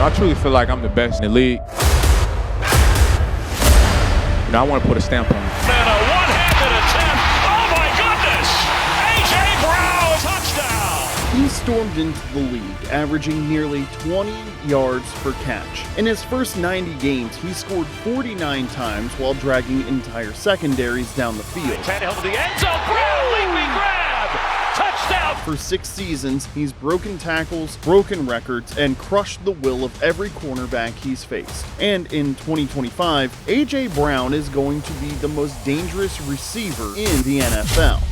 I truly feel like I'm the best in the league. I want to put a stamp on it. And a one-handed attempt. Oh my goodness! A.J. Brown, touchdown! He stormed into the league, averaging nearly 20 yards per catch. In his first 90 games, he scored 49 times while dragging entire secondaries down the field. Tannehill to the end zone. Brown, leaping grab. Touchdown! For 6 seasons, he's broken tackles, broken records, and crushed the will of every cornerback he's faced. And in 2025, A.J. Brown is going to be the most dangerous receiver in the NFL.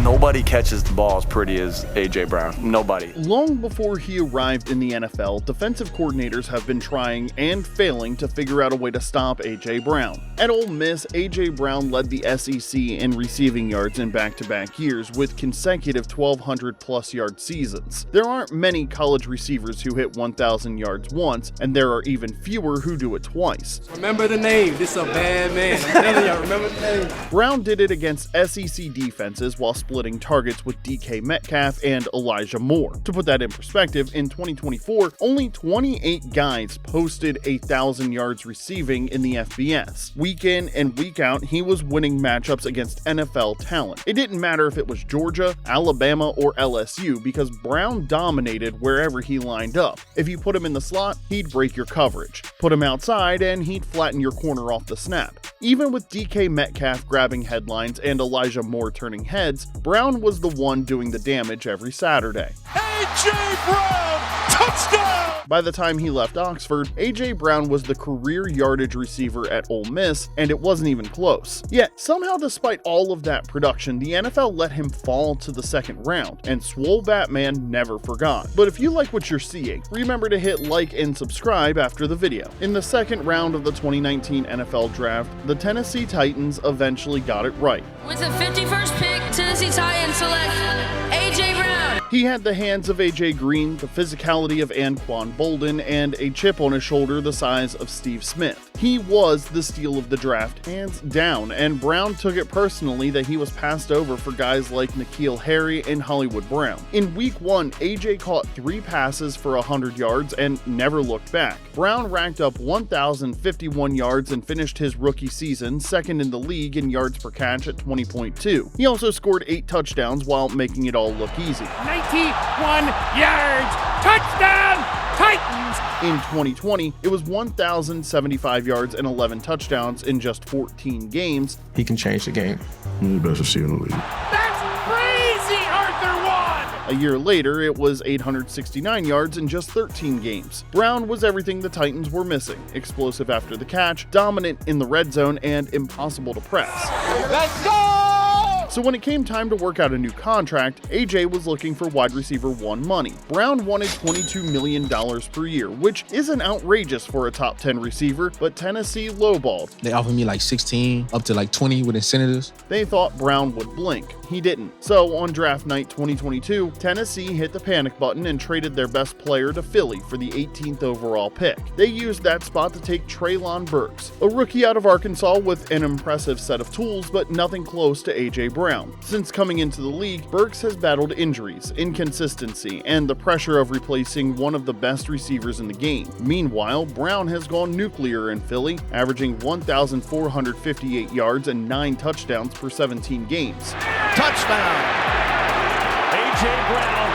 Nobody catches the ball as pretty as A.J. Brown. Nobody. Long before he arrived in the NFL, defensive coordinators have been trying and failing to figure out a way to stop A.J. Brown. At Ole Miss, A.J. Brown led the SEC in receiving yards in back-to-back years with consecutive 1,200-plus yard seasons. There aren't many college receivers who hit 1,000 yards once, and there are even fewer who do it twice. Remember the name. This is a bad man. I'm telling y'all, remember the name. Brown did it against SEC defenses while splitting targets with DK Metcalf and Elijah Moore. To put that in perspective, in 2024, only 28 guys posted 1,000 yards receiving in the FBS. Week in and week out, he was winning matchups against NFL talent. It didn't matter if it was Georgia, Alabama, or LSU because Brown dominated wherever he lined up. If you put him in the slot, he'd break your coverage. Put him outside and he'd flatten your corner off the snap. Even with DK Metcalf grabbing headlines and Elijah Moore turning heads, Brown was the one doing the damage every Saturday. A.J. Brown, touchdown! By the time he left Oxford, A.J. Brown was the career yardage receiver at Ole Miss, and it wasn't even close. Yet, somehow despite all of that production, the NFL let him fall to the second round, and Swole Batman never forgot. But if you like what you're seeing, remember to hit like and subscribe after the video. In the second round of the 2019 NFL Draft, the Tennessee Titans eventually got it right. With the 51st pick, Tennessee Titans select A.J. Brown. He had the hands of A.J. Green, the physicality of Anquan Bolden, and a chip on his shoulder the size of Steve Smith. He was the steal of the draft, hands down, and Brown took it personally that he was passed over for guys like N'Keal Harry and Hollywood Brown. In week 1, A.J. caught 3 passes for 100 yards and never looked back. Brown racked up 1,051 yards and finished his rookie season second in the league in yards per catch at 20.2. He also scored 8 touchdowns while making it all look easy. 91 yards, touchdown, Titans! In 2020, it was 1,075 yards and 11 touchdowns in just 14 games. He can change the game. He's the best receiver in the league. That's crazy, Arthur One! A year later, it was 869 yards in just 13 games. Brown was everything the Titans were missing: explosive after the catch, dominant in the red zone, and impossible to press. Let's go! So when it came time to work out a new contract, AJ was looking for wide receiver 1 money. Brown wanted $22 million per year, which isn't outrageous for a top 10 receiver, but Tennessee lowballed. They offered me like 16 up to like 20 with incentives. They thought Brown would blink. He didn't. So on draft night 2022, Tennessee hit the panic button and traded their best player to Philly for the 18th overall pick. They used that spot to take Treylon Burks, a rookie out of Arkansas with an impressive set of tools, but nothing close to AJ Brown. Since coming into the league, Burks has battled injuries, inconsistency, and the pressure of replacing one of the best receivers in the game. Meanwhile, Brown has gone nuclear in Philly, averaging 1,458 yards and 9 touchdowns per 17 games. Touchdown! A.J. Brown.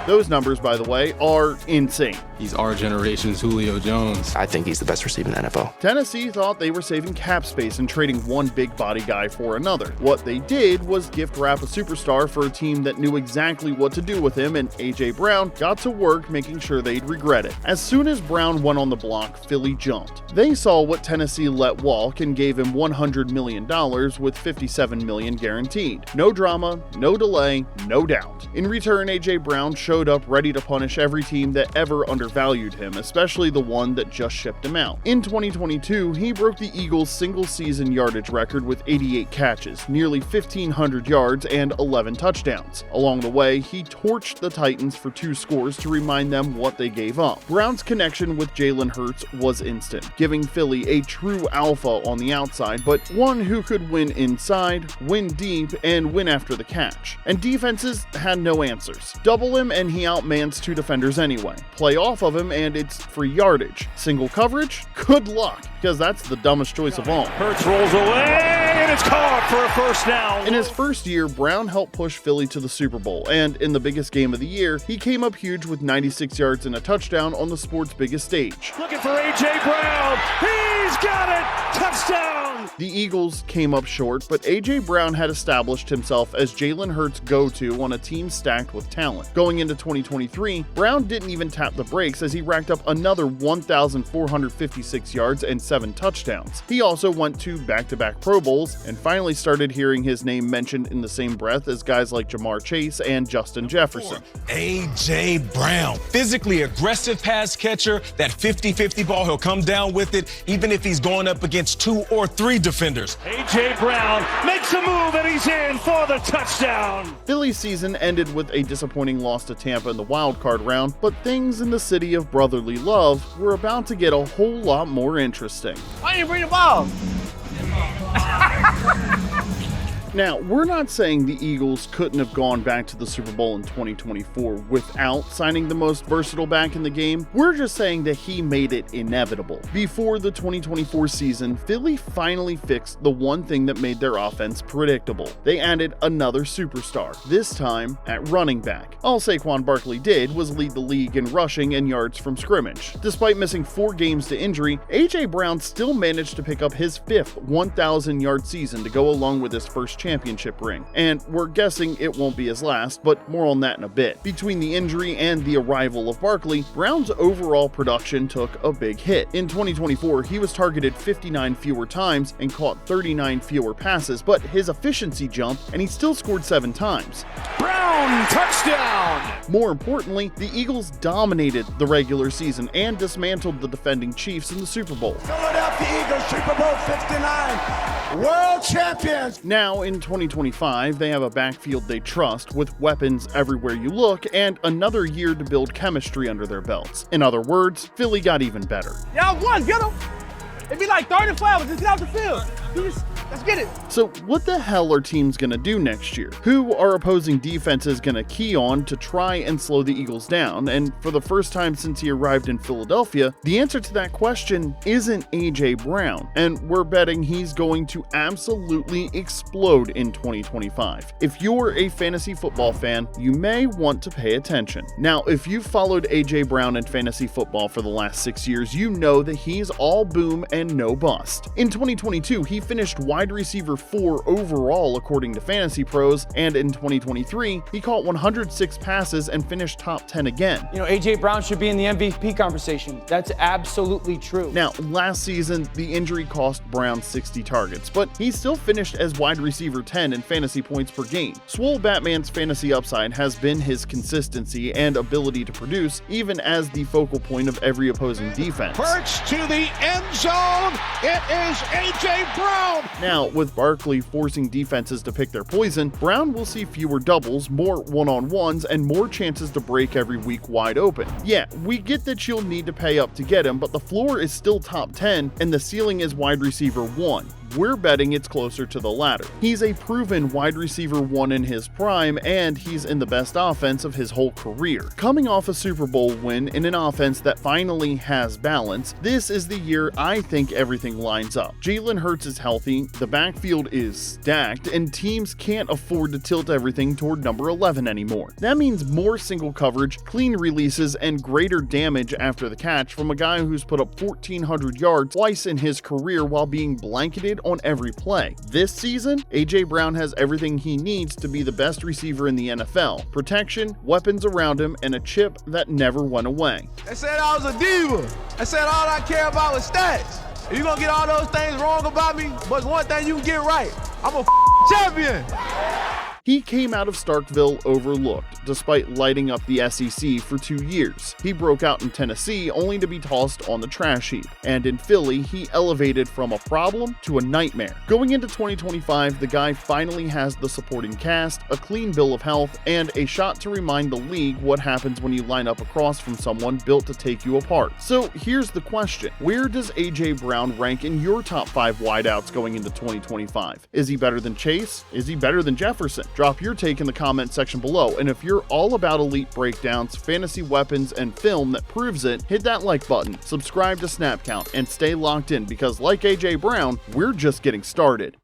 Those numbers, by the way, are insane. He's our generation's Julio Jones. I think he's the best receiver in the NFL. Tennessee thought they were saving cap space and trading one big body guy for another. What they did was gift wrap a superstar for a team that knew exactly what to do with him, and A.J. Brown got to work making sure they'd regret it. As soon as Brown went on the block, Philly jumped. They saw what Tennessee let walk and gave him $100 million with $57 million guaranteed. No drama, no delay, no doubt. In return, A.J. Brown showed up ready to punish every team that ever undervalued him, especially the one that just shipped him out. In 2022, he broke the Eagles' single-season yardage record with 88 catches, nearly 1,500 yards, and 11 touchdowns. Along the way, he torched the Titans for 2 scores to remind them what they gave up. Brown's connection with Jalen Hurts was instant, giving Philly a true alpha on the outside, but one who could win inside, win deep, and win after the catch. And defenses had no answers. Double him and and he outmans two defenders anyway. Play off of him and it's free yardage. Single coverage? Good luck, because that's the dumbest choice of all. Hurts rolls away, and it's caught for a first down. In his first year, Brown helped push Philly to the Super Bowl, and in the biggest game of the year, he came up huge with 96 yards and a touchdown on the sport's biggest stage. Looking for A.J. Brown. He's got it. Touchdown. The Eagles came up short, but A.J. Brown had established himself as Jalen Hurts' go-to on a team stacked with talent. Going into 2023, Brown didn't even tap the brakes as he racked up another 1,456 yards and 7 touchdowns. He also went to back-to-back Pro Bowls and finally started hearing his name mentioned in the same breath as guys like Jamar Chase and Justin Jefferson. A.J. Brown, physically aggressive pass catcher, that 50-50 ball, he'll come down with it, even if he's going up against 2 or 3 defenders. A.J. Brown makes a move and he's in for the touchdown. Philly's season ended with a disappointing loss to Tampa in the wild-card round, but things in the city of brotherly love were about to get a whole lot more interesting. Why didn't you bring the ball? Now, we're not saying the Eagles couldn't have gone back to the Super Bowl in 2024 without signing the most versatile back in the game. We're just saying that he made it inevitable. Before the 2024 season, Philly finally fixed the one thing that made their offense predictable. They added another superstar, this time at running back. All Saquon Barkley did was lead the league in rushing and yards from scrimmage. Despite missing 4 games to injury, A.J. Brown still managed to pick up his 5th 1,000-yard season to go along with his first championship ring, and we're guessing it won't be his last, but more on that in a bit. Between the injury and the arrival of Barkley, Brown's overall production took a big hit. In 2024, he was targeted 59 fewer times and caught 39 fewer passes, but his efficiency jumped and he still scored 7 times. Brown, touchdown! More importantly, the Eagles dominated the regular season and dismantled the defending Chiefs in the Super Bowl. Philadelphia Eagles, Super Bowl 59, world champions! Now, in 2025, they have a backfield they trust with weapons everywhere you look and another year to build chemistry under their belts. In other words, Philly got even better. Y'all won, get him. It'd be like 30 flowers, just get out the field. Let's get it. So what the hell are teams gonna do next year? Who are opposing defenses gonna key on to try and slow the Eagles down? And for the first time since he arrived in Philadelphia, the answer to that question isn't A.J. Brown, and we're betting he's going to absolutely explode in 2025. If you're a fantasy football fan, you may want to pay attention. Now, if you've followed A.J. Brown in fantasy football for the last 6 years, you know that he's all boom and no bust. In 2022, he finished wide receiver 4 overall according to Fantasy Pros, and in 2023, he caught 106 passes and finished top 10 again. You know, A.J. Brown should be in the MVP conversation. That's absolutely true. Now, last season, the injury cost Brown 60 targets, but he still finished as wide receiver 10 in fantasy points per game. Swole Batman's fantasy upside has been his consistency and ability to produce, even as the focal point of every opposing defense. Perch to the end zone. It is A.J. Brown. Now, with Barkley forcing defenses to pick their poison, Brown will see fewer doubles, more one-on-ones, and more chances to break every week wide open. Yeah, we get that you'll need to pay up to get him, but the floor is still top 10, and the ceiling is wide receiver 1. We're betting it's closer to the latter. He's a proven wide receiver 1 in his prime, and he's in the best offense of his whole career. Coming off a Super Bowl win in an offense that finally has balance, this is the year I think everything lines up. Jalen Hurts is healthy, the backfield is stacked, and teams can't afford to tilt everything toward number 11 anymore. That means more single coverage, clean releases, and greater damage after the catch from a guy who's put up 1,400 yards twice in his career while being blanketed on every play. This season, A.J. Brown has everything he needs to be the best receiver in the NFL. Protection, weapons around him, and a chip that never went away. They said I was a diva. They said all I care about was stats. If you're gonna get all those things wrong about me, but one thing you can get right, I'm a champion. He came out of Starkville overlooked, despite lighting up the SEC for 2 years. He broke out in Tennessee only to be tossed on the trash heap. And in Philly, he elevated from a problem to a nightmare. Going into 2025, the guy finally has the supporting cast, a clean bill of health, and a shot to remind the league what happens when you line up across from someone built to take you apart. So here's the question. Where does A.J. Brown rank in your top 5 wideouts going into 2025? Is he better than Chase? Is he better than Jefferson? Drop your take in the comment section below, and if you're all about elite breakdowns, fantasy weapons, and film that proves it, hit that like button, subscribe to Snap Count, and stay locked in because like AJ Brown, we're just getting started.